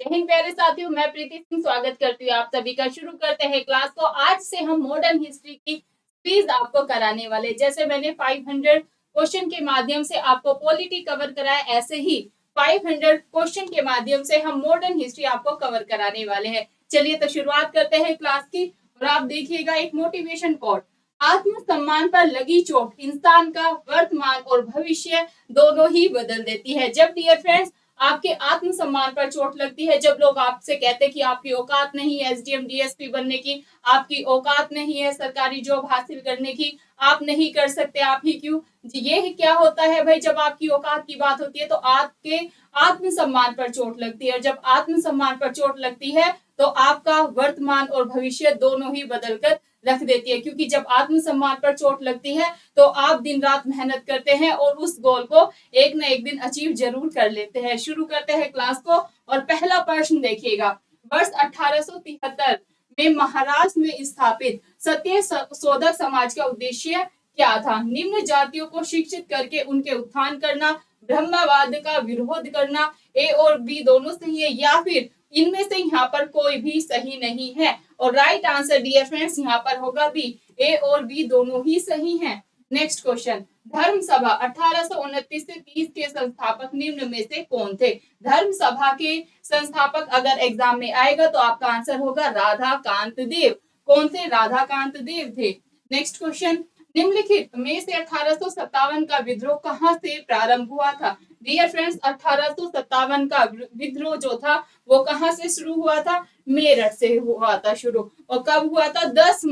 जय हिंद प्यारे साथियों, मैं प्रीति सिंह स्वागत करती हूँ आप सभी का। शुरू करते हैं क्लास को। आज से हम मॉडर्न हिस्ट्री की क्विज आपको कराने वाले। जैसे मैंने 500 क्वेश्चन के माध्यम से आपको पॉलिटी कवर कराया, ऐसे ही 500 क्वेश्चन के माध्यम से हम मॉडर्न हिस्ट्री आपको कवर कराने वाले हैं। चलिए तो शुरुआत करते हैं क्लास की। और आप देखिएगा एक मोटिवेशन कोट। आत्मसम्मान पर लगी चोट इंसान का वर्तमान और भविष्य दोनों ही बदल देती है। जब डियर फ्रेंड्स आपके आत्मसम्मान पर चोट लगती है, जब लोग आपसे कहते हैं कि आपकी औकात नहीं है एसडीएम डीएसपी बनने की, आपकी औकात नहीं है सरकारी जॉब हासिल करने की, आप नहीं कर सकते, आप ही क्यों। ये क्या होता है भाई, जब आपकी औकात की बात होती है तो आपके आत्मसम्मान पर चोट लगती है। और जब आत्मसम्मान पर चोट लगती है तो आपका वर्तमान और भविष्य दोनों ही बदलकर रख देती है। क्योंकि जब आत्मसम्मान पर चोट लगती है तो आप दिन रात मेहनत करते हैं और उस गोल को एक न एक दिन अचीव जरूर कर लेते हैं। शुरू करते हैं क्लास को। और पहला प्रश्न देखिएगा। वर्ष 1873 में महाराष्ट्र में स्थापित सत्य शोधक समाज का उद्देश्य क्या था? निम्न जातियों को शिक्षित करके उनके उत्थान करना, ब्रह्मवाद का विरोध करना। ए और बी दोनों सही है या फिर इनमें से यहाँ पर कोई भी सही नहीं है। और राइट आंसर डियर फ्रेंड्स यहाँ पर होगा बी, ए और बी दोनों ही सही हैं। Next question. धर्म सभा 1829 से 30 के संस्थापक निम्न में से कौन थे? धर्म सभा के संस्थापक अगर एग्जाम में आएगा तो आपका आंसर होगा राधा कांत देव। कौन थे? राधा कांत देव थे। Next question. निम्नलिखित में से 1857 का विद्रोह कहाँ से प्रारंभ हुआ था? डियर फ्रेंड्स 1857 का विद्रोह जो था वो कहाँ से शुरू हुआ था? मेरठ से हुआ था शुरू। और कब हुआ था? 10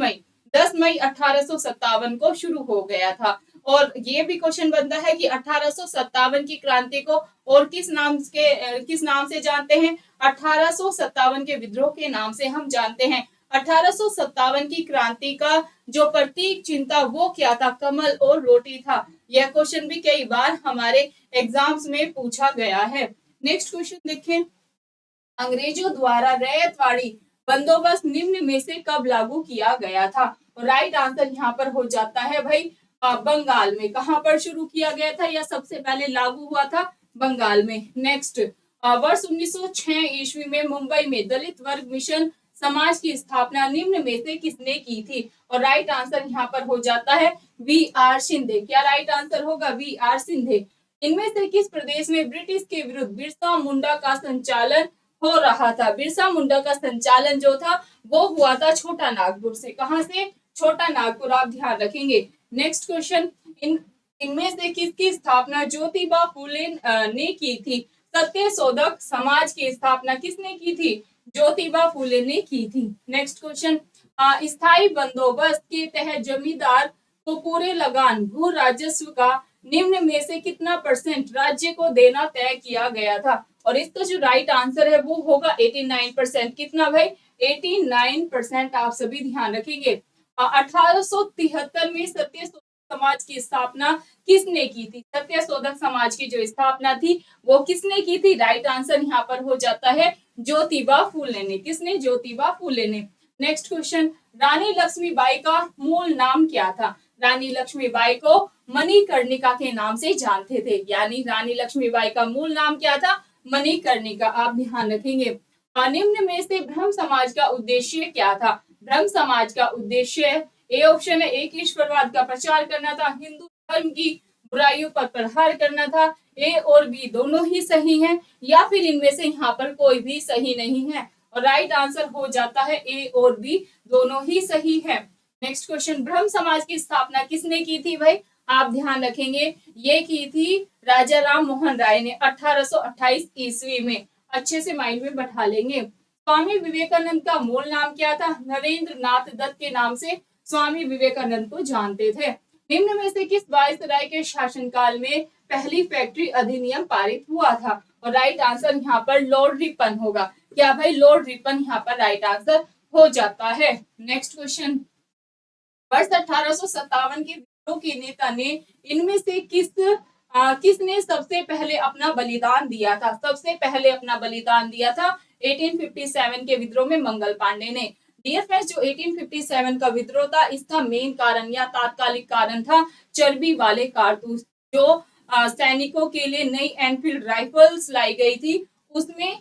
मई 1857 को शुरू हो गया था। और ये भी क्वेश्चन बनता है कि 1857 की क्रांति को और किस नाम से जानते हैं? 1857 के विद्रोह के नाम से हम जानते हैं। 1857 की क्रांति का जो प्रतीक चिन्ह था वो क्या था? कमल और रोटी था। यह क्वेश्चन भी कई बार हमारे एग्जाम्स में पूछा गया है। नेक्स्ट क्वेश्चन देखें। अंग्रेजों द्वारा रैयतवाड़ी बंदोबस्त निम्न में से कब लागू किया गया था? राइट आंसर यहाँ पर हो जाता है भाई बंगाल में। कहाँ पर शुरू किया गया था या सबसे पहले लागू हुआ था? बंगाल में। नेक्स्ट। वर्ष 1906 ईस्वी में मुंबई में दलित वर्ग मिशन समाज की स्थापना निम्न में से किसने की थी? और राइट आंसर यहाँ पर हो जाता है वी आर शिंदे। क्या राइट आंसर होगा? V R Shinde. इनमें से किस प्रदेश में ब्रिटिश के विरुद्ध बिरसा मुंडा का संचालन हो रहा था? बिरसा मुंडा का संचालन जो था वो हुआ था छोटा नागपुर से। कहां से? छोटा नागपुर। आप ध्यान रखेंगे। Next question. इनमें से किसकी स्थापना ज्योतिबा फूले ने की थी? सत्य शोधक समाज की स्थापना किसने की थी? ज्योतिबा फूले ने की थी। Next question. स्थायी बंदोबस्त के तहत जमींदार को पूरे लगान भू राजस्व का निम्न में से कितना परसेंट राज्य को देना तय किया गया था? और इसका जो राइट आंसर है वो होगा 89%। कितना भाई? 89%। आप सभी ध्यान रखेंगे। 1873 में सत्य शोधक समाज की स्थापना किसने की थी? सत्य शोधक समाज की जो स्थापना थी वो किसने की थी? राइट आंसर यहाँ पर हो जाता है ज्योतिबा फूले ने। किसने? ज्योतिबा फूले ने। Next question. रानी लक्ष्मीबाई का मूल नाम क्या था? रानी लक्ष्मीबाई को मणिकर्णिका के नाम से जानते थे। यानी रानी लक्ष्मीबाई का मूल नाम क्या था? मणिकर्णिका। आप ध्यान रखेंगे। निम्न में से ब्रह्म समाज का उद्देश्य क्या था? ब्रह्म समाज का उद्देश्य ए ऑप्शन है एक ईश्वरवाद का प्रचार करना था, हिंदू धर्म की बुराइयों पर प्रहार करना था। ए और बी दोनों ही सही हैं या फिर इनमें से यहाँ पर कोई भी सही नहीं है। और राइट आंसर हो जाता है ए और बी दोनों ही सही है। Next question. ब्रह्म समाज की स्थापना किसने की थी भाई? आप ध्यान रखेंगे ये की थी राजा राम मोहन राय ने 1828 ईस्वी में। अच्छे से माइंड में बैठा लेंगे। स्वामी विवेकानंद का मूल नाम क्या था? नरेंद्र नाथ दत्त के नाम से स्वामी विवेकानंद को जानते थे। निम्न में से किस वायसराय के शासनकाल में पहली फैक्ट्री अधिनियम पारित हुआ था? और राइट आंसर यहाँ पर लॉर्ड रिपन होगा। क्या भाई? लॉर्ड रिपन यहाँ पर राइट आंसर हो जाता है। Next question. वर्ष 1857 के विद्रोह के नेता ने इनमें से किसने सबसे पहले अपना बलिदान दिया था? सबसे पहले अपना बलिदान दिया था 1857 के विद्रोह में मंगल पांडे ने। डियर फ्रेंड्स जो 1857 का विद्रोह था इसका मेन कारण या तात्कालिक कारण था चर्बी वाले कारतूस। जो सैनिकों के लिए नई एनफील्ड राइफल्स लाई गई थी उसमें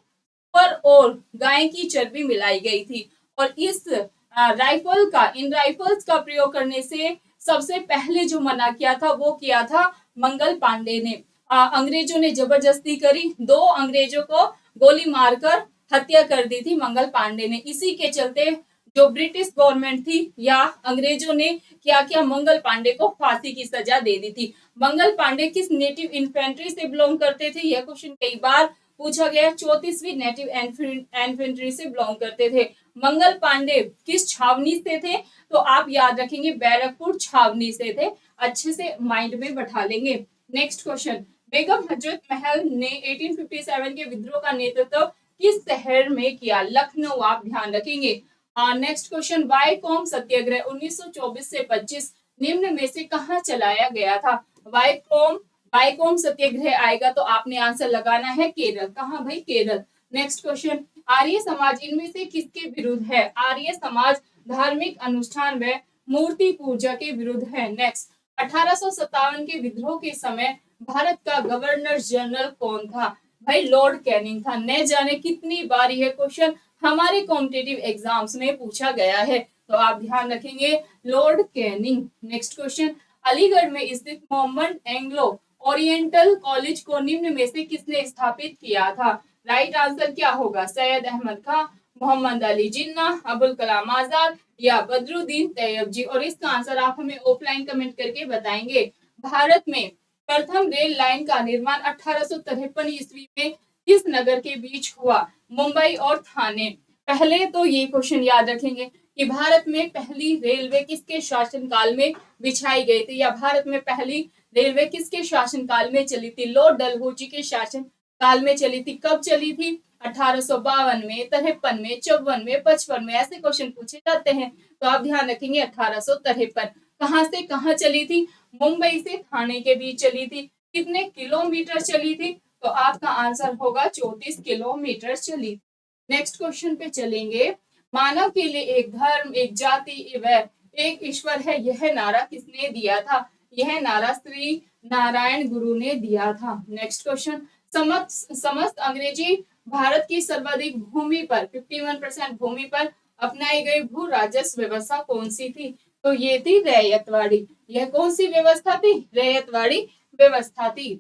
सुपर और गाय की चर्बी मिलाई गई थी। और इस इन राइफल्स का प्रयोग करने से सबसे पहले जो मना किया था वो किया था मंगल पांडे ने। अंग्रेजों ने जबरदस्ती करी, 2 अंग्रेजों को गोली मारकर हत्या कर दी थी मंगल पांडे ने। इसी के चलते जो ब्रिटिश गवर्नमेंट थी या अंग्रेजों ने क्या किया, मंगल पांडे को फांसी की सजा दे दी थी। मंगल पांडे किस नेटिव इन्फेंट्री से बिलोंग करते थे, यह क्वेश्चन कई बार पूछा गया। 34वीं नेटिव इन्फेंट्री से बिलोंग करते थे। मंगल पांडे किस छावनी से थे, तो आप याद रखेंगे बैरकपुर छावनी से थे। अच्छे से माइंड में बैठा लेंगे। नेक्स्ट क्वेश्चन, बेगम हजरत महल ने 1857 के विद्रोह का नेतृत्व किस शहर में किया, लखनऊ, आप ध्यान रखेंगे। नेक्स्ट क्वेश्चन, वाईकोम सत्याग्रह 1924 से 25 निम्न में से कहाँ चलाया गया था। वाईकोम सत्याग्रह आएगा तो आपने आंसर लगाना है केरल। कहाँ भाई, केरल। नेक्स्ट क्वेश्चन, आर्य समाज इनमें से किसके विरुद्ध है। आर्य समाज धार्मिक अनुष्ठान व मूर्ति पूजा के विरुद्ध है। नेक्स्ट, 1857 के विद्रोह के समय भारत का गवर्नर जनरल कौन था, भाई लॉर्ड कैनिंग था। न जाने कितनी बार यह क्वेश्चन हमारे कॉम्पिटिटिव एग्जाम्स में पूछा गया है, तो आप ध्यान रखेंगे Lord Canning. Next question, Aligarh में स्थित मोहम्मद एंग्लो ओरिएंटल कॉलेज को निम्न में से किसने स्थापित किया था। राइट आंसर क्या होगा, सैयद अहमद खान, मोहम्मद अली जिन्ना, अबुल कलाम आजाद या बदरुद्दीन तैयब जी। और इसका आंसर आप हमें ऑफलाइन कमेंट करके बताएंगे। भारत में प्रथम रेल लाइन का निर्माण 1853 ईस्वी में किस नगर के बीच हुआ, मुंबई और थाने। पहले तो ये क्वेश्चन याद रखेंगे कि भारत में पहली रेलवे किसके शासनकाल में बिछाई गई थी, या भारत में पहली रेलवे किसके शासनकाल में चली थी, लॉर्ड डलहौजी के शासन काल में चली थी। कब चली थी, 1852 में, 53 में, 54 में, 55 में, ऐसे क्वेश्चन पूछे जाते हैं। तो आप ध्यान रखेंगे 1853। कहां से कहां चली थी, मुंबई से थाने के बीच चली थी। कितने किलोमीटर चली थी, तो आपका आंसर होगा 34 किलोमीटर चली। नेक्स्ट क्वेश्चन पे चलेंगे। मानव के लिए एक धर्म, एक जाति व एक ईश्वर है, यह नारा किसने दिया था। यह नारा श्री नारायण गुरु ने दिया था। नेक्स्ट क्वेश्चन, समस्त अंग्रेजी भारत की सर्वाधिक भूमि पर 51% भूमि पर अपनाई गई भू राजस्व व्यवस्था कौन सी थी, तो ये थी रैयतवाड़ी। यह कौन सी व्यवस्था थी, रैयतवाड़ी व्यवस्था थी।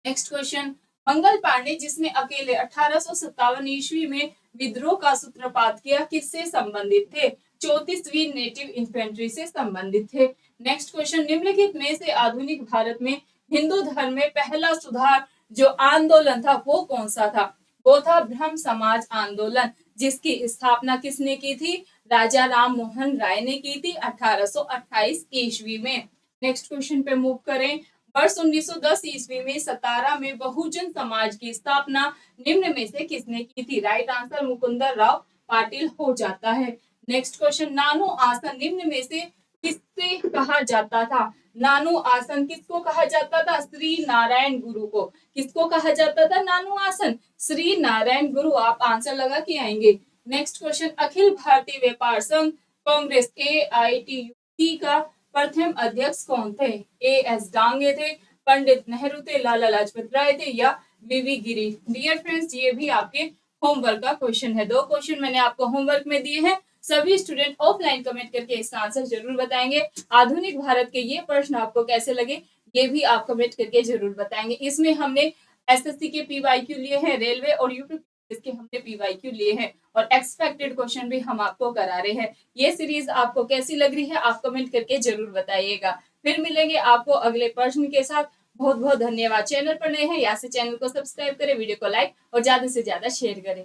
नेक्स्ट क्वेश्चन, मंगल पांडे जिसने अकेले 1857 ईस्वी में विद्रोह का सूत्रपात किया, किससे संबंधित थे, 34वीं नेटिव इन्फेंट्री से संबंधित थे। नेक्स्ट क्वेश्चन, निम्नलिखित में से आधुनिक भारत में हिंदू धर्म में पहला सुधार जो आंदोलन था वो कौन सा था, वो था ब्रह्म समाज आंदोलन, जिसकी स्थापना किसने की थी, राजा राम मोहन राय ने की थी 1828 ईस्वी में। नेक्स्ट क्वेश्चन पे मूव करें। वर्ष 1910 ईस्वी में सतारा में बहुजन समाज की स्थापना निम्न में से किसने की थी। राइट आंसर मुकुंदर राव पाटिल हो जाता है। नेक्स्ट क्वेश्चन, नानू आसन निम्न में से किससे कहा जाता था। नानू आसन किसको कहा जाता था, श्री नारायण गुरु को। किसको कहा जाता था नानू आसन, श्री नारायण गुरु। आप आंसर लगा के आएंगे। नेक्स्ट क्वेश्चन, अखिल भारतीय व्यापार संघ कांग्रेस AITUC का प्रथम अध्यक्ष कौन थे। AS डांगे थे, पंडित नेहरू थे, लाला लाजपत राय थे या VV गिरी। डियर फ्रेंड्स, ये भी आपके होमवर्क का क्वेश्चन है। 2 क्वेश्चन मैंने आपको होमवर्क में दिए हैं। सभी स्टूडेंट ऑफलाइन कमेंट करके इसका आंसर जरूर बताएंगे। आधुनिक भारत के ये प्रश्न आपको कैसे लगे, ये भी आप कमेंट करके जरूर बताएंगे। इसमें हमने SSC के PYQ लिए हैं, रेलवे और यूपी इसके हमने PYQ लिए हैं, और एक्सपेक्टेड क्वेश्चन भी हम आपको करा रहे हैं। ये सीरीज आपको कैसी लग रही है, आप कमेंट करके जरूर बताइएगा। फिर मिलेंगे आपको अगले प्रश्न के साथ। बहुत बहुत धन्यवाद। चैनल पर नए हैं, यहाँ से चैनल को सब्सक्राइब करें, वीडियो को लाइक और ज्यादा से ज्यादा शेयर करें।